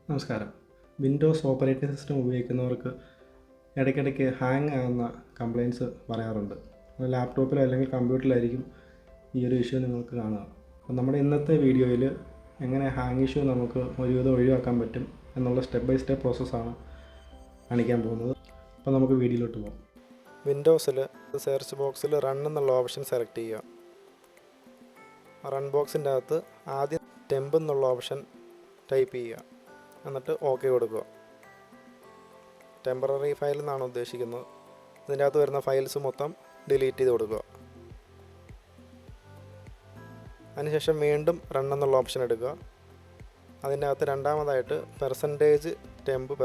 നമസ്കാരം. Windows operating system ഉപയോഗിക്കുന്നവർക്ക് ഇടയ്ക്കിടയ്ക്ക് ഹാങ് ആകുന്ന കംപ്ലയിൻറ്റ്സ് പറയാറുണ്ട്. ലാപ്ടോപ്പിലോ അല്ലെങ്കിൽ കമ്പ്യൂട്ടറിലായിരിക്കും ഈ ഒരു ഇഷ്യൂ നിങ്ങൾക്ക് കാണുക. അപ്പോൾ നമ്മുടെ ഇന്നത്തെ വീഡിയോയിൽ എങ്ങനെ ഹാങ് ഇഷ്യൂ നമുക്ക് ഒരുവിധം ഒഴിവാക്കാൻ പറ്റും എന്നുള്ള സ്റ്റെപ്പ് ബൈ സ്റ്റെപ്പ് പ്രോസസ്സാണ് കാണിക്കാൻ പോകുന്നത്. അപ്പോൾ നമുക്ക് വീഡിയോയിലോട്ട് പോകാം. വിൻഡോസിൽ സെർച്ച് ബോക്സിൽ റൺ എന്നുള്ള ഓപ്ഷൻ സെലക്ട് ചെയ്യുക. റൺ ബോക്സിൻ്റെ അകത്ത് ആദ്യം ടെമ്പ് എന്നുള്ള ഓപ്ഷൻ ടൈപ്പ് ചെയ്യുക. എന്നിട്ട് ഓക്കെ കൊടുക്കുക. ടെമ്പററി ഫയൽ എന്നാണ് ഉദ്ദേശിക്കുന്നത്. ഇതിൻ്റെ അകത്ത് വരുന്ന ഫയൽസ് മൊത്തം ഡിലീറ്റ് ചെയ്ത് കൊടുക്കുക. അതിനുശേഷം വീണ്ടും റൺ എന്നുള്ള ഓപ്ഷൻ എടുക്കുക. അതിൻ്റെ അകത്ത് രണ്ടാമതായിട്ട് ടെമ്പ്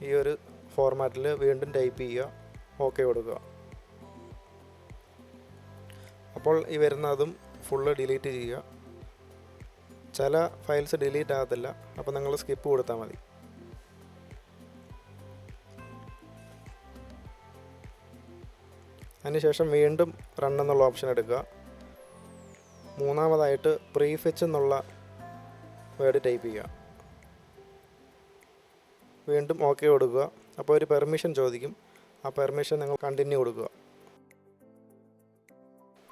ഈ ഒരു ഫോർമാറ്റിൽ വീണ്ടും ടൈപ്പ് ചെയ്യുക. ഓക്കെ കൊടുക്കുക. അപ്പോൾ ഈ വരുന്നതും ഫുള്ള് ഡിലീറ്റ് ചെയ്യുക. ചില ഫയൽസ് ഡിലീറ്റ് ആകത്തില്ല, അപ്പോൾ നിങ്ങൾ സ്കിപ്പ് കൊടുത്താൽ മതി. അതിനുശേഷം വീണ്ടും റൺ എന്നുള്ള ഓപ്ഷൻ എടുക്കുക. മൂന്നാമതായിട്ട് പ്രീഫെച്ച് എന്നുള്ള വേർഡ് ടൈപ്പ് ചെയ്യുക. വീണ്ടും ഓക്കെ കൊടുക്കുക. അപ്പോൾ ഒരു പെർമിഷൻ ചോദിക്കും. ആ പെർമിഷൻ നിങ്ങൾ കണ്ടിന്യൂ കൊടുക്കുക.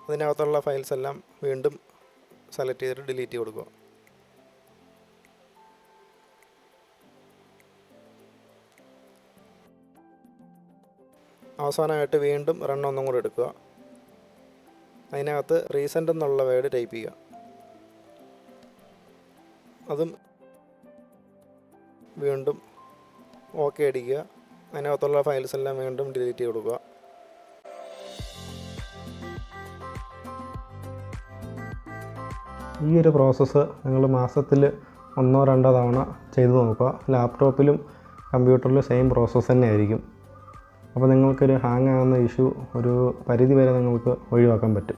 അതിനകത്തുള്ള ഫയൽസ് എല്ലാം വീണ്ടും സെലക്ട് ചെയ്തിട്ട് ഡിലീറ്റ് കൊടുക്കുക. അവസാനമായിട്ട് വീണ്ടും റൺ ഒന്നും കൂടെ എടുക്കുക. അതിനകത്ത് റീസെൻ്റ് എന്നുള്ള വേർഡ് ടൈപ്പ് ചെയ്യുക. അതും വീണ്ടും ഓക്കെ അടിക്കുക. അതിനകത്തുള്ള ഫയൽസ് എല്ലാം വീണ്ടും ഡിലീറ്റ് ചെയ്ത് കൊടുക്കുക. ഈ ഒരു പ്രോസസ്സ് നിങ്ങൾ മാസത്തിൽ 1-2 തവണ ചെയ്ത് നോക്കുക. ലാപ്ടോപ്പിലും കമ്പ്യൂട്ടറിലും സെയിം പ്രോസസ്സ് തന്നെ ആയിരിക്കും. അപ്പോൾ നിങ്ങൾക്കൊരു ഹാങ് ആകുന്ന ഇഷ്യൂ ഒരു പരിധി വരെ നിങ്ങൾക്ക് ഒഴിവാക്കാൻ പറ്റും.